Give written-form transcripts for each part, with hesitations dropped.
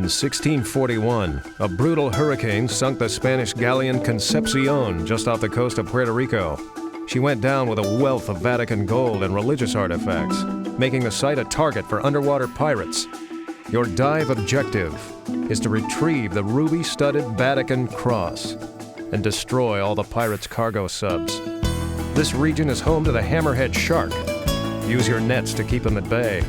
1641, a brutal hurricane sunk the Spanish galleon Concepcion just off the coast of Puerto Rico. She went down with a wealth of Vatican gold and religious artifacts, making the site a target for underwater pirates. Your dive objective is to retrieve the ruby-studded Vatican cross and destroy all the pirates' cargo subs. This region is home to the hammerhead shark. Use your nets to keep them at bay.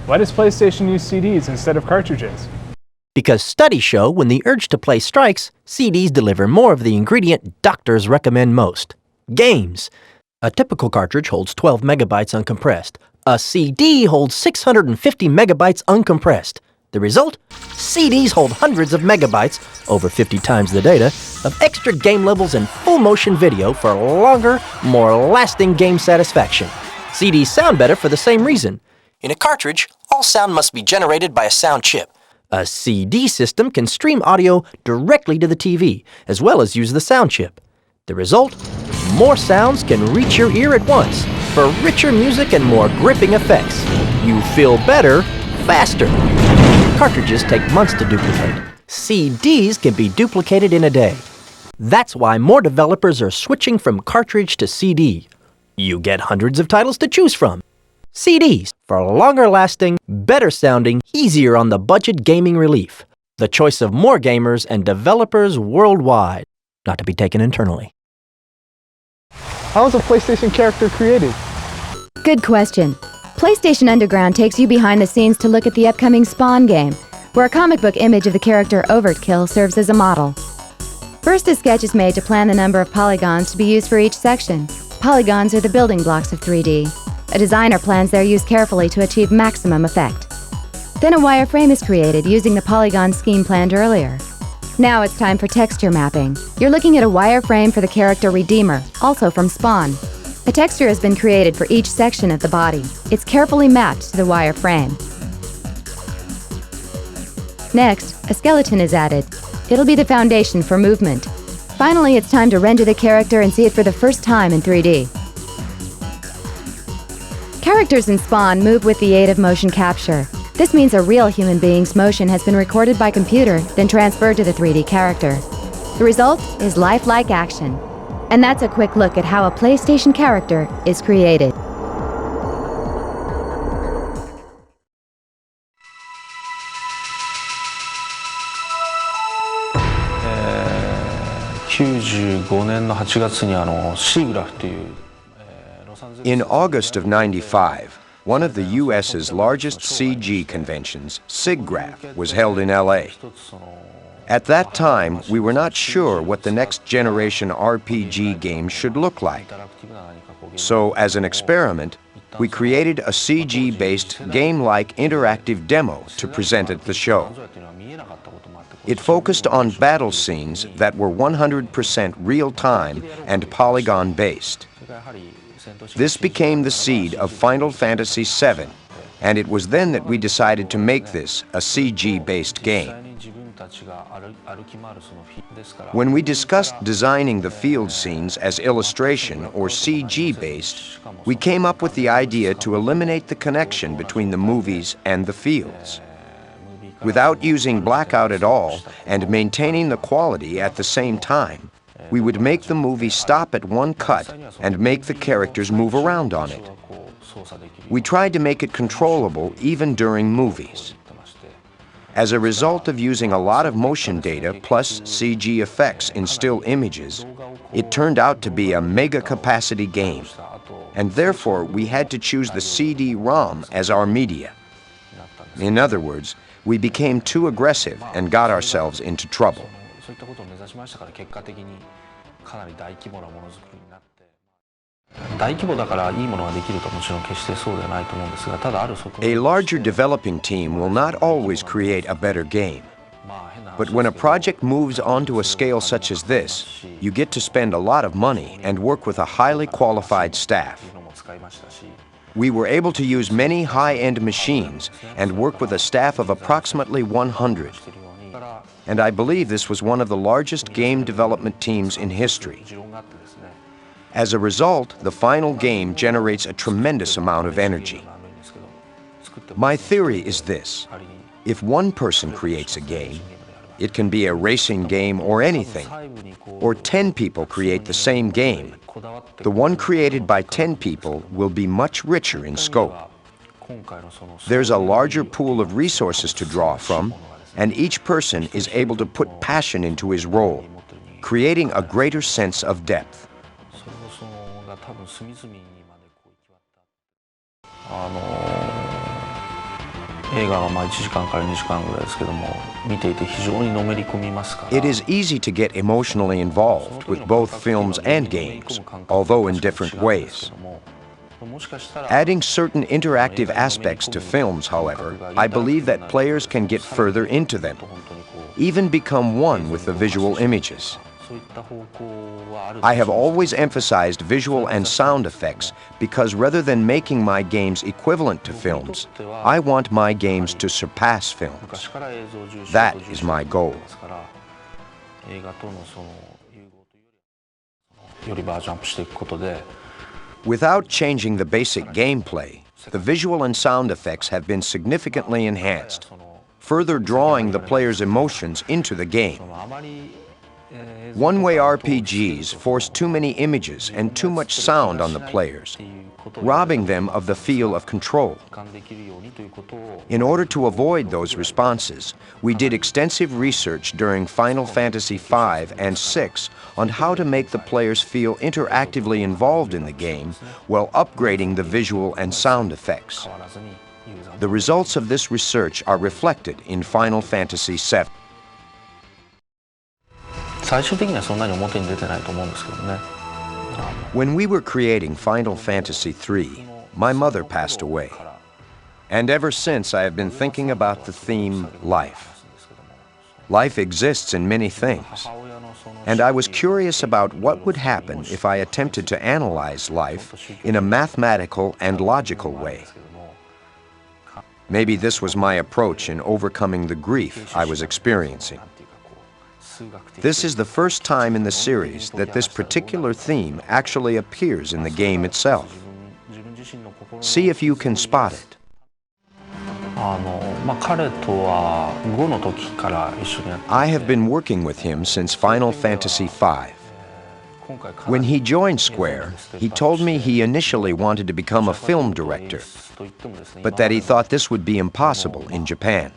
Why does PlayStation use CDs instead of cartridges? Because studies show when the urge to play strikes, CDs deliver more of the ingredient doctors recommend most: games. A typical cartridge holds 12 megabytes uncompressed. A CD holds 650 megabytes uncompressed. The result? CDs hold hundreds of megabytes, over 50 times the data, of extra game levels and full motion video for longer, more lasting game satisfaction. CDs sound better for the same reason. In a cartridge, all sound must be generated by a sound chip. A CD system can stream audio directly to the TV, as well as use the sound chip. The result? More sounds can reach your ear at once, for richer music and more gripping effects. You feel better, faster. Cartridges take months to duplicate. CDs can be duplicated in a day. That's why more developers are switching from cartridge to CD. You get hundreds of titles to choose from. CDs for longer lasting, better sounding, easier on the budget gaming relief. The choice of more gamers and developers worldwide. Not to be taken internally. How is a PlayStation character created? Good question. PlayStation Underground takes you behind the scenes to look at the upcoming Spawn game, where a comic book image of the character Overkill serves as a model. First, a sketch is made to plan the number of polygons to be used for each section. Polygons are the building blocks of 3D. A designer plans their use carefully to achieve maximum effect. Then a wireframe is created using the polygon scheme planned earlier. Now it's time for texture mapping. You're looking at a wireframe for the character Redeemer, also from Spawn. A texture has been created for each section of the body. It's carefully mapped to the wireframe. Next, a skeleton is added. It'll be the foundation for movement. Finally, it's time to render the character and see it for the first time in 3D. Characters in Spawn move with the aid of motion capture. This means a real human being's motion has been recorded by computer, then transferred to the 3D character. The result is lifelike action. And that's a quick look at how a PlayStation character is created. In August of '95, one of the U.S.'s largest CG conventions, SIGGRAPH, was held in L.A. At that time, we were not sure what the next generation RPG game should look like. So, as an experiment, we created a CG-based, game-like interactive demo to present at the show. It focused on battle scenes that were 100% real-time and polygon-based. This became the seed of Final Fantasy VII, and it was then that we decided to make this a CG-based game. When we discussed designing the field scenes as illustration or CG-based, we came up with the idea to eliminate the connection between the movies and the fields. Without using blackout at all and maintaining the quality at the same time, we would make the movie stop at one cut and make the characters move around on it. We tried to make it controllable even during movies. As a result of using a lot of motion data plus CG effects in still images, it turned out to be a mega-capacity game, and therefore we had to choose the CD-ROM as our media. In other words, we became too aggressive and got ourselves into trouble. A larger developing team will not always create a better game. But when a project moves onto a scale such as this, you get to spend a lot of money and work with a highly qualified staff. We were able to use many high-end machines and work with a staff of approximately 100. And I believe this was one of the largest game development teams in history. As a result, the final game generates a tremendous amount of energy. My theory is this: if one person creates a game, it can be a racing game or anything, or 10 people create the same game, the one created by 10 people will be much richer in scope. There's a larger pool of resources to draw from, and each person is able to put passion into his role, creating a greater sense of depth. It is easy to get emotionally involved with both films and games, although in different ways. Adding certain interactive aspects to films, however, I believe that players can get further into them, even become one with the visual images. I have always emphasized visual and sound effects because rather than making my games equivalent to films, I want my games to surpass films. That is my goal. Without changing the basic gameplay, the visual and sound effects have been significantly enhanced, further drawing the player's emotions into the game. One-way RPGs force too many images and too much sound on the players, robbing them of the feel of control. In order to avoid those responses, we did extensive research during Final Fantasy V and VI on how to make the players feel interactively involved in the game while upgrading the visual and sound effects. The results of this research are reflected in Final Fantasy VII. When we were creating Final Fantasy III, my mother passed away. And ever since, I have been thinking about the theme, life. Life exists in many things. And I was curious about what would happen if I attempted to analyze life in a mathematical and logical way. Maybe this was my approach in overcoming the grief I was experiencing. This is the first time in the series that this particular theme actually appears in the game itself. See if you can spot it. I have been working with him since Final Fantasy V. When he joined Square, he told me he initially wanted to become a film director, but that he thought this would be impossible in Japan.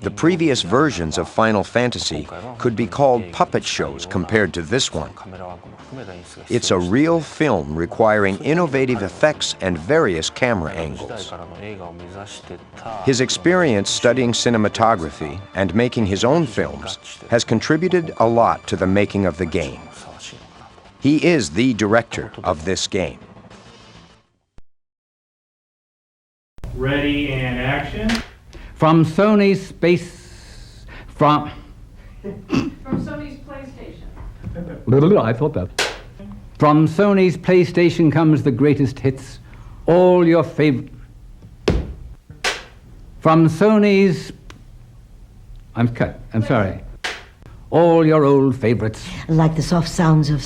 The previous versions of Final Fantasy could be called puppet shows compared to this one. It's a real film requiring innovative effects and various camera angles. His experience studying cinematography and making his own films has contributed a lot to the making of the game. He is the director of this game. Ready and action. From Sony's space, from Sony's PlayStation. I thought that. From Sony's PlayStation comes the greatest hits, all your favorite. From Sony's, I'm sorry. All your old favorites. Like the soft sounds of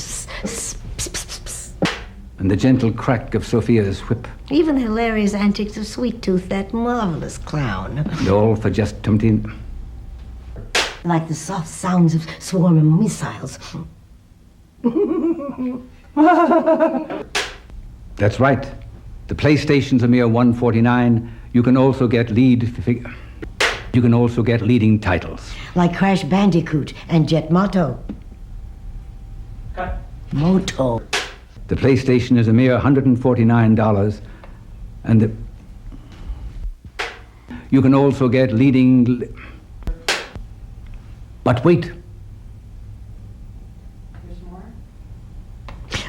And the gentle crack of Sophia's whip. even the hilarious antics of Sweet Tooth, that marvelous clown. And all for just 20. Like the soft sounds of swarming missiles. That's right. The PlayStation's a mere $149. You can also get leading titles. Like Crash Bandicoot and Jet Moto. Moto. The PlayStation is a mere $149, and you can also get leading. But wait.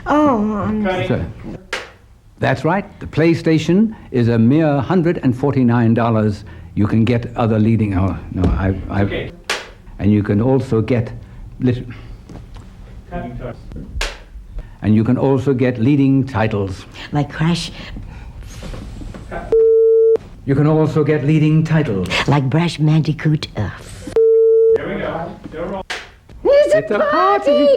Oh, Sorry. That's right. The PlayStation is a mere $149. You can get other leading. Oh no, Okay. And you can also get. And you can also get leading titles. like Crash, You can also get leading titles. like Crash Bandicoot. Here we go. Still roll. It's a party!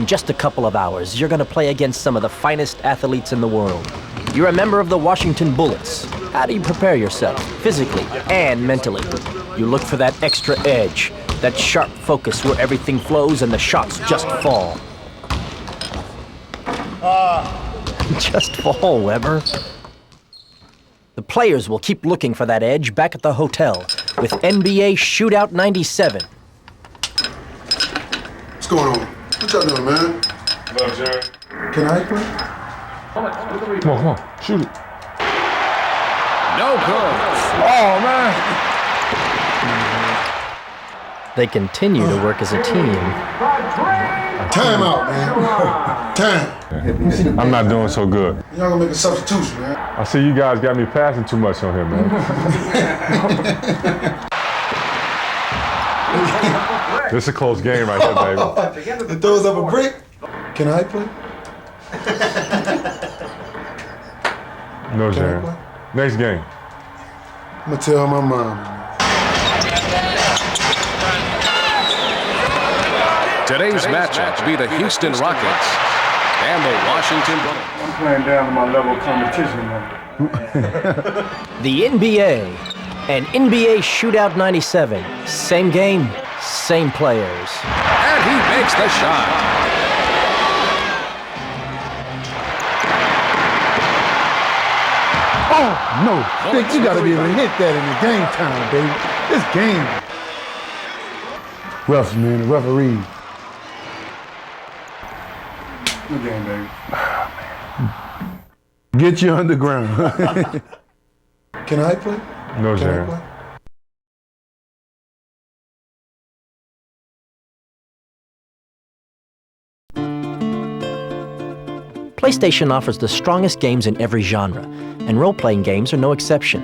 In just a couple of hours, you're gonna play against some of the finest athletes in the world. You're a member of the Washington Bullets. How do you prepare yourself, physically and mentally? You look for that extra edge, that sharp focus where everything flows and the shots just fall. Just fall, Weber. The players will keep looking for that edge back at the hotel with NBA Shootout 97. What's going on? What y'all doing, man? Hello, Jerry. Can I play? Come on, shoot it. No good. Oh, man. They continue to work as a team. Time out, man. Time. I'm not doing so good. Y'all gonna make a substitution, man. I see you guys got me passing too much on here, man. This is a close game right here, baby. It throws up a brick. Can I play? No, Can I Sharon. play? Next game. I'm gonna tell my mom. Today's matchup will be the Houston Rockets and the Washington Bullets. I'm playing down to my level of competition now. The NBA and NBA Shootout 97. Same game, same players. And he makes the shot. Oh, no. Vic, you gotta be able to hit that in the game time, baby. This game. Refs, man, the referee. Good game, baby. Get you underground. Can I play? No, Can I Sharon. play? PlayStation offers the strongest games in every genre, and role-playing games are no exception.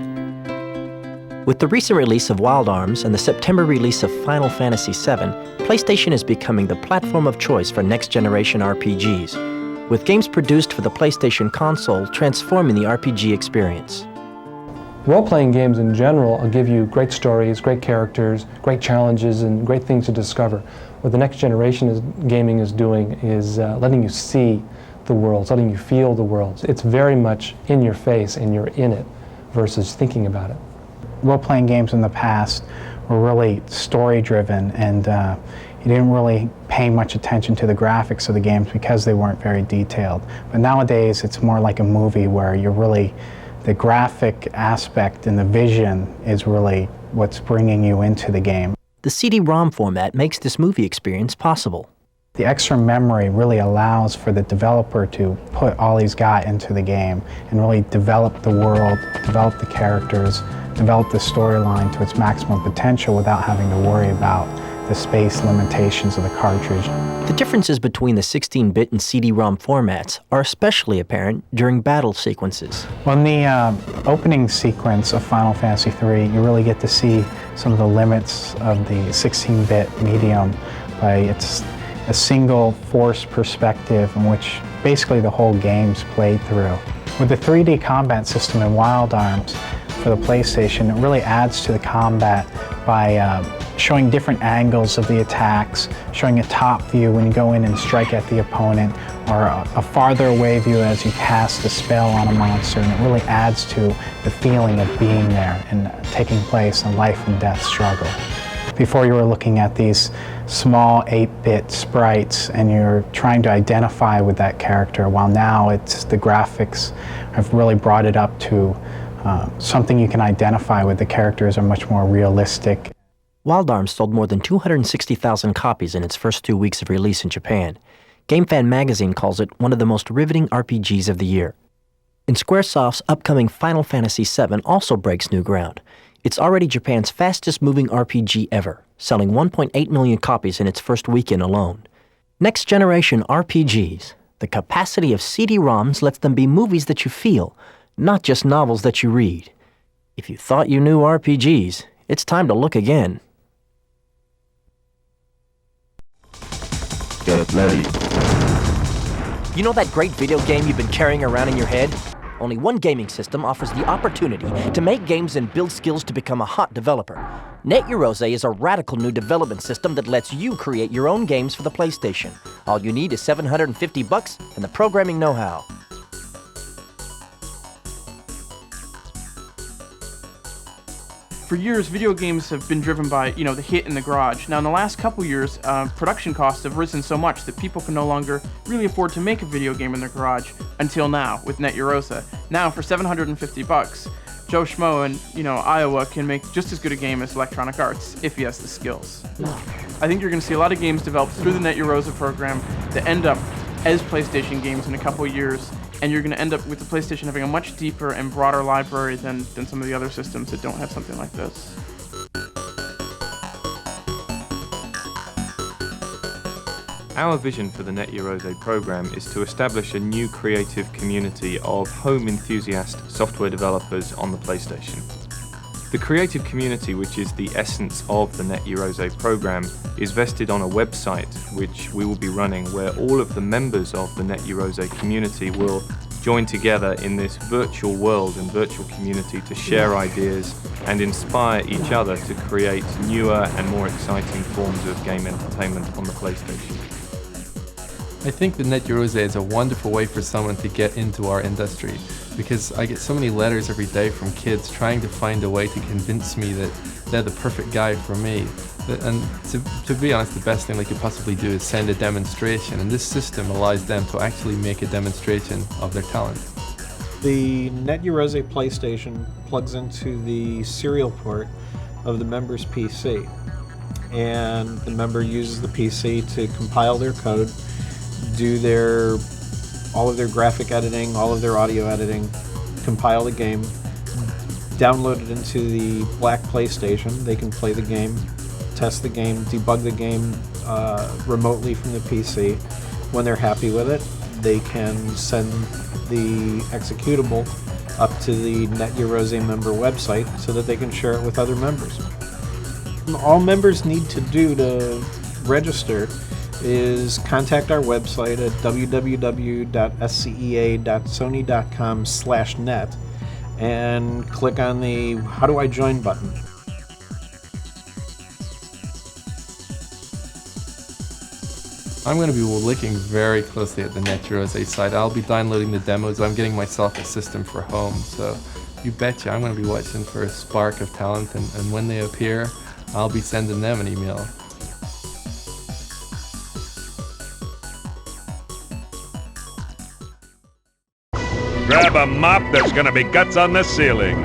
With the recent release of Wild Arms and the September release of Final Fantasy VII, PlayStation is becoming the platform of choice for next-generation RPGs, with games produced for the PlayStation console transforming the RPG experience. Role-playing games in general will give you great stories, great characters, great challenges, and great things to discover. What the next generation gaming is doing is letting you see the worlds, letting you feel the worlds. It's very much in your face and you're in it versus thinking about it. Role-playing games in the past were really story-driven, and you didn't really pay much attention to the graphics of the games because they weren't very detailed. But nowadays it's more like a movie where you're really, the graphic aspect and the vision is really what's bringing you into the game. The CD-ROM format makes this movie experience possible. The extra memory really allows for the developer to put all he's got into the game and really develop the world, develop the characters, develop the storyline to its maximum potential without having to worry about the space limitations of the cartridge. The differences between the 16-bit and CD-ROM formats are especially apparent during battle sequences. Well, in the opening sequence of Final Fantasy III, you really get to see some of the limits of the 16-bit medium by its a single forced perspective in which basically the whole game's played through. With the 3D combat system in Wild Arms for the PlayStation, it really adds to the combat by showing different angles of the attacks, showing a top view when you go in and strike at the opponent, or a farther away view as you cast a spell on a monster, and it really adds to the feeling of being there and taking place in a life and death struggle. Before you were looking at these small 8-bit sprites and you're trying to identify with that character, while now it's the graphics have really brought it up to something you can identify with. The characters are much more realistic. Wild Arms sold more than 260,000 copies in its first 2 weeks of release in Japan. GameFan magazine calls it one of the most riveting RPGs of the year. And Squaresoft's upcoming Final Fantasy VII also breaks new ground. It's already Japan's fastest-moving RPG ever, selling 1.8 million copies in its first weekend alone. Next-generation RPGs. The capacity of CD-ROMs lets them be movies that you feel, not just novels that you read. If you thought you knew RPGs, it's time to look again. Get ready. You know that great video game you've been carrying around in your head? Only one gaming system offers the opportunity to make games and build skills to become a hot developer. NetYurose is a radical new development system that lets you create your own games for the PlayStation. All you need is $750 and the programming know-how. For years, video games have been driven by, the hit in the garage. Now, in the last couple years, production costs have risen so much that people can no longer really afford to make a video game in their garage until now with NetYurose. Now, for $750, Joe Schmo in, Iowa can make just as good a game as Electronic Arts if he has the skills. I think you're going to see a lot of games developed through the NetYurose program that end up as PlayStation games in a couple years, and you're going to end up with the PlayStation having a much deeper and broader library than some of the other systems that don't have something like this. Our vision for the NetYurose program is to establish a new creative community of home enthusiast software developers on the PlayStation. The creative community, which is the essence of the NetYurose program, is vested on a website which we will be running, where all of the members of the NetYurose community will join together in this virtual world and virtual community to share ideas and inspire each other to create newer and more exciting forms of game entertainment on the PlayStation. I think the NetYurose is a wonderful way for someone to get into our industry, because I get so many letters every day from kids trying to find a way to convince me that they're the perfect guy for me. And to be honest, the best thing they could possibly do is send a demonstration, and this system allows them to actually make a demonstration of their talent. The NetYurose PlayStation plugs into the serial port of the member's PC, and the member uses the PC to compile their code, do all of their graphic editing, all of their audio editing, compile the game, download it into the black PlayStation. They can play the game, test the game, debug the game remotely from the PC. When they're happy with it, they can send the executable up to the NetYurose member website so that they can share it with other members. All members need to do to register is contact our website at www.scea.sony.com/net and click on the How Do I Join button. I'm going to be looking very closely at the NetYurose site. I'll be downloading the demos. I'm getting myself a system for home, so you betcha I'm going to be watching for a spark of talent, and when they appear, I'll be sending them an email. Grab a mop, there's gonna be guts on the ceiling.